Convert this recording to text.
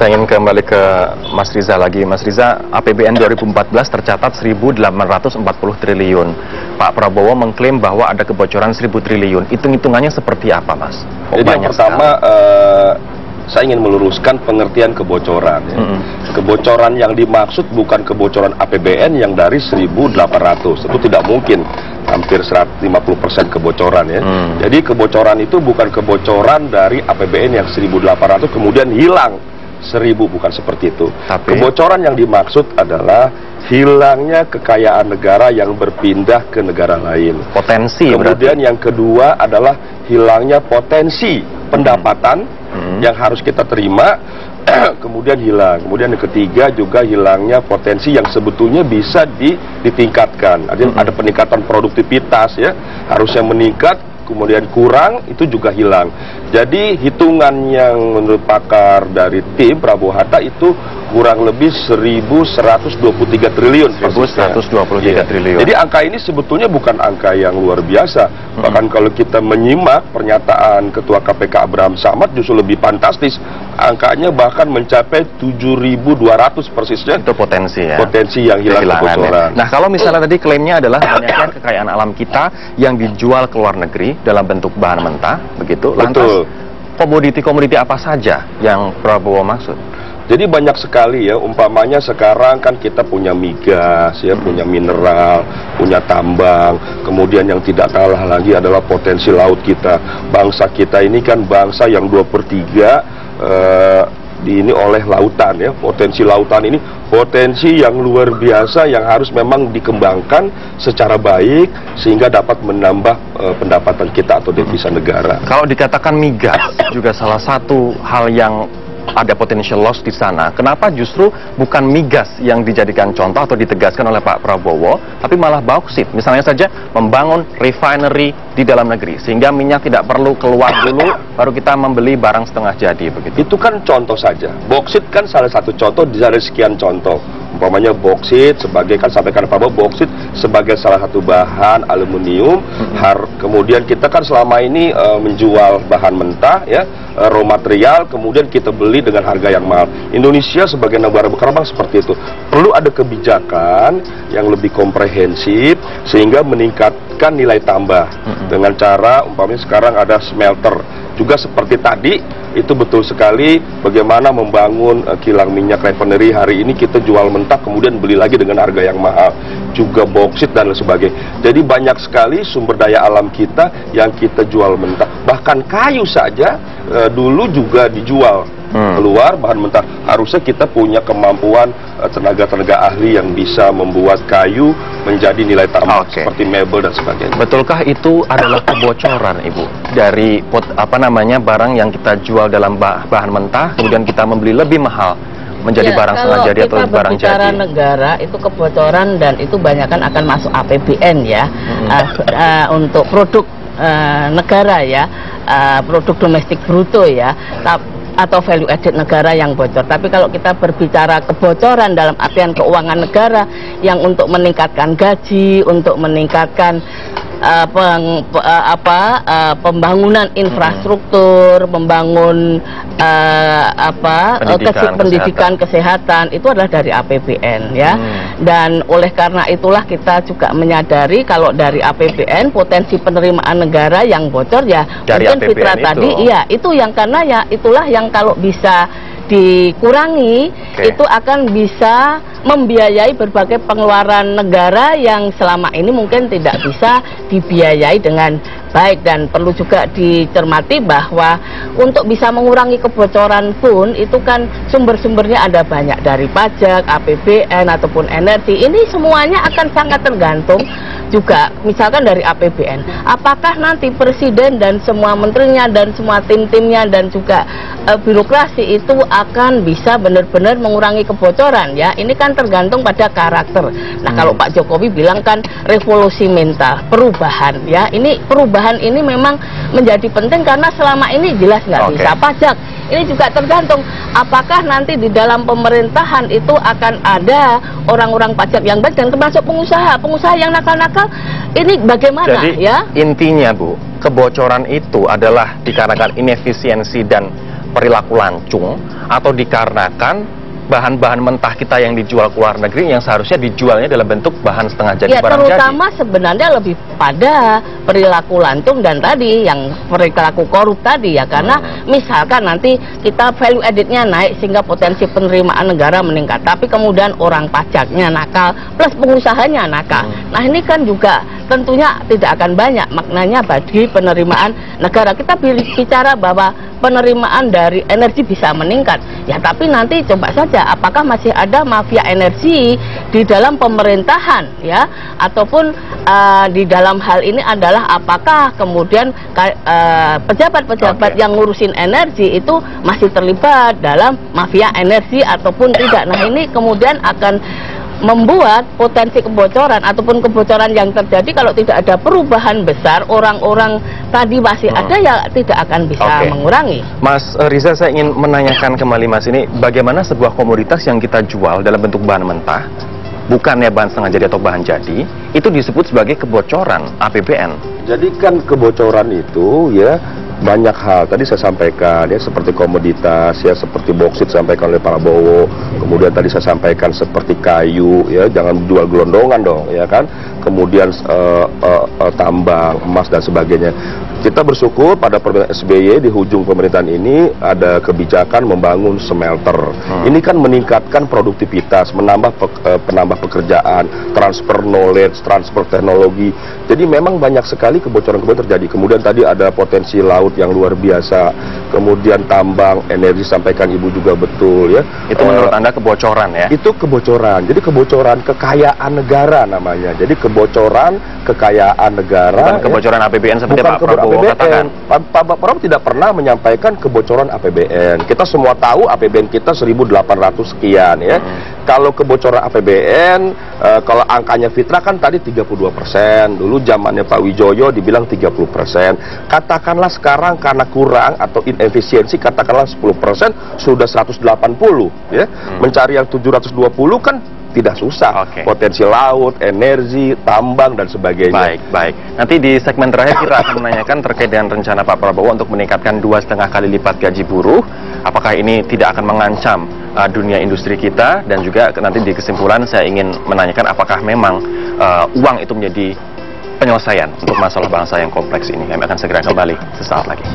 Saya ingin kembali ke Mas Riza lagi. Mas Riza, APBN 2014 tercatat 1.840 triliun. Pak Prabowo mengklaim bahwa ada kebocoran 1.000 triliun. Hitung-hitungannya seperti apa, Mas? Jadi yang pertama, saya ingin meluruskan pengertian kebocoran. Ya. Kebocoran yang dimaksud bukan kebocoran APBN yang dari 1.800. Itu tidak mungkin. Hampir 150% kebocoran ya. Jadi kebocoran itu bukan kebocoran dari APBN yang 1.800 kemudian hilang 1.000, bukan seperti itu. Tapi kebocoran yang dimaksud adalah hilangnya kekayaan negara yang berpindah ke negara lain. Potensi. Kemudian yang kedua adalah hilangnya potensi pendapatan yang harus kita terima, kemudian hilang. Kemudian yang ketiga juga hilangnya potensi yang sebetulnya bisa ditingkatkan. Ada peningkatan produktivitas ya, harusnya meningkat, kemudian kurang, itu juga hilang. Jadi hitungan yang menurut pakar dari tim Prabowo Hatta itu kurang lebih 1.123 triliun. 1.123 triliun. Jadi angka ini sebetulnya bukan angka yang luar biasa. Bahkan kalau kita menyimak pernyataan Ketua KPK Abraham Samad justru lebih fantastis. Angkanya bahkan mencapai 7.200 persisnya. Itu potensi ya. Potensi yang hilang kebocoran. Nah, kalau misalnya tadi klaimnya adalah banyaknya kekayaan alam kita yang dijual ke luar negeri dalam bentuk bahan mentah, begitu. Lantas komoditi-komoditi apa saja yang Prabowo maksud? Jadi banyak sekali ya, umpamanya sekarang kan kita punya migas, ya, punya mineral, punya tambang, kemudian yang tidak kalah lagi adalah potensi laut kita. Bangsa kita ini kan bangsa yang 2/3 ini oleh lautan ya. Potensi lautan ini potensi yang luar biasa yang harus memang dikembangkan secara baik sehingga dapat menambah pendapatan kita atau devisa negara. Kalau dikatakan migas juga salah satu hal yang ada potential loss di sana. Kenapa justru bukan migas yang dijadikan contoh atau ditegaskan oleh Pak Prabowo, tapi malah bauksit? Misalnya saja membangun refinery di dalam negeri, sehingga minyak tidak perlu keluar dulu, baru kita membeli barang setengah jadi, begitu. Itu kan contoh saja. Bauksit kan salah satu contoh dari sekian contoh. Umpamanya bauksit sebagai, kan sampaikan Pak Prabowo, bauksit sebagai salah satu bahan aluminium. Kemudian kita kan selama ini menjual bahan mentah ya, raw material, kemudian kita beli dengan harga yang mahal. Indonesia sebagai negara berkembang seperti itu. Perlu ada kebijakan yang lebih komprehensif sehingga meningkatkan nilai tambah dengan cara umpamanya sekarang ada smelter. Juga seperti tadi, itu betul sekali bagaimana membangun kilang minyak refinery. Hari ini kita jual mentah kemudian beli lagi dengan harga yang mahal. Juga bauksit dan lain sebagainya. Jadi banyak sekali sumber daya alam kita yang kita jual mentah. Bahkan kayu saja dulu juga dijual keluar bahan mentah. Harusnya kita punya kemampuan tenaga-tenaga ahli yang bisa membuat kayu menjadi nilai tambah seperti mebel dan sebagainya. Betulkah itu adalah kebocoran, Ibu, dari barang yang kita jual dalam bahan mentah kemudian kita membeli lebih mahal menjadi barang setengah jadi atau barang jadi? Kalau kita berbicara negara, itu kebocoran dan itu banyak akan masuk APBN ya, untuk produk negara ya, produk domestik bruto ya, atau value added negara yang bocor. Tapi kalau kita berbicara kebocoran dalam artian keuangan negara yang untuk meningkatkan gaji, untuk meningkatkan pembangunan infrastruktur, membangun pendidikan, kesehatan, itu adalah dari APBN ya. Dan oleh karena itulah kita juga menyadari kalau dari APBN potensi penerimaan negara yang bocor ya dari mungkin Fitra tadi iya, itu yang karena ya itulah yang kalau bisa dikurangi itu akan bisa membiayai berbagai pengeluaran negara yang selama ini mungkin tidak bisa dibiayai dengan baik. Dan perlu juga dicermati bahwa untuk bisa mengurangi kebocoran pun itu kan sumber-sumbernya ada banyak, dari pajak, APBN ataupun energi. Ini semuanya akan sangat tergantung juga misalkan dari APBN. Apakah nanti presiden dan semua menterinya dan semua tim-timnya dan juga birokrasi itu akan bisa benar-benar mengurangi kebocoran ya. Ini kan tergantung pada karakter. Nah, kalau Pak Jokowi bilang kan revolusi mental, perubahan ya. Ini perubahan ini memang menjadi penting karena selama ini jelas nggak bisa pajak. Ini juga tergantung apakah nanti di dalam pemerintahan itu akan ada orang-orang pajak yang baik dan termasuk pengusaha yang nakal-nakal. Ini bagaimana? Jadi, ya? Intinya Bu, kebocoran itu adalah dikarenakan inefisiensi dan perilaku lancung atau dikarenakan bahan-bahan mentah kita yang dijual ke luar negeri yang seharusnya dijualnya dalam bentuk bahan setengah jadi, ya, barang jadi? terutama sebenarnya lebih pada perilaku lancung dan tadi yang perilaku korup tadi ya, karena misalkan nanti kita value added-nya naik sehingga potensi penerimaan negara meningkat, tapi kemudian orang pajaknya nakal plus pengusahanya nakal. Nah ini kan juga tentunya tidak akan banyak maknanya bagi penerimaan negara. Kita bicara bahwa penerimaan dari energi bisa meningkat ya, tapi nanti coba saja apakah masih ada mafia energi di dalam pemerintahan ya, ataupun di dalam hal ini adalah apakah kemudian pejabat-pejabat yang ngurusin energi itu masih terlibat dalam mafia energi ataupun tidak. Nah ini kemudian akan membuat potensi kebocoran ataupun kebocoran yang terjadi kalau tidak ada perubahan besar, orang-orang tadi masih ada ya tidak akan bisa mengurangi. Mas Riza, saya ingin menanyakan kembali Mas, ini bagaimana sebuah komoditas yang kita jual dalam bentuk bahan mentah, bukannya bahan setengah jadi atau bahan jadi, itu disebut sebagai kebocoran APBN. Jadi kan kebocoran itu ya banyak hal, tadi saya sampaikan ya, seperti komoditas ya, seperti boksit sampaikan oleh Pak Prabowo, kemudian tadi saya sampaikan seperti kayu ya, jangan jual gelondongan dong ya kan, kemudian tambang, emas dan sebagainya. Kita bersyukur pada pemerintahan SBY di ujung pemerintahan ini ada kebijakan membangun smelter. Ini kan meningkatkan produktivitas, menambah pekerjaan, transfer knowledge, transfer teknologi. Jadi memang banyak sekali kebocoran-kebocoran terjadi. Kemudian tadi ada potensi laut yang luar biasa. Kemudian tambang, energi sampaikan Ibu juga betul ya. Itu menurut Anda kebocoran ya? Itu kebocoran. Jadi kebocoran kekayaan negara namanya. Jadi kebocoran kekayaan negara. Bukan kebocoran APBN seperti Pak Prabowo katakan. Pak Prabowo tidak pernah menyampaikan kebocoran APBN. Kita semua tahu APBN kita 1.800 sekian ya. Kalau kebocoran APBN, kalau angkanya Fitra kan tadi 32%. Dulu zamannya Pak Wijoyo dibilang 30%. Katakanlah sekarang karena kurang atau inefisiensi, katakanlah 10%, sudah 180 ya. Mencari yang 720 kan tidak susah. Potensi laut, energi, tambang dan sebagainya. Baik. Nanti di segmen terakhir kita akan menanyakan terkait dengan rencana Pak Prabowo untuk meningkatkan 2,5 kali lipat gaji buruh. Apakah ini tidak akan mengancam dunia industri kita, dan juga nanti di kesimpulan saya ingin menanyakan apakah memang uang itu menjadi penyelesaian untuk masalah bangsa yang kompleks ini. Kami akan segera kembali sesaat lagi.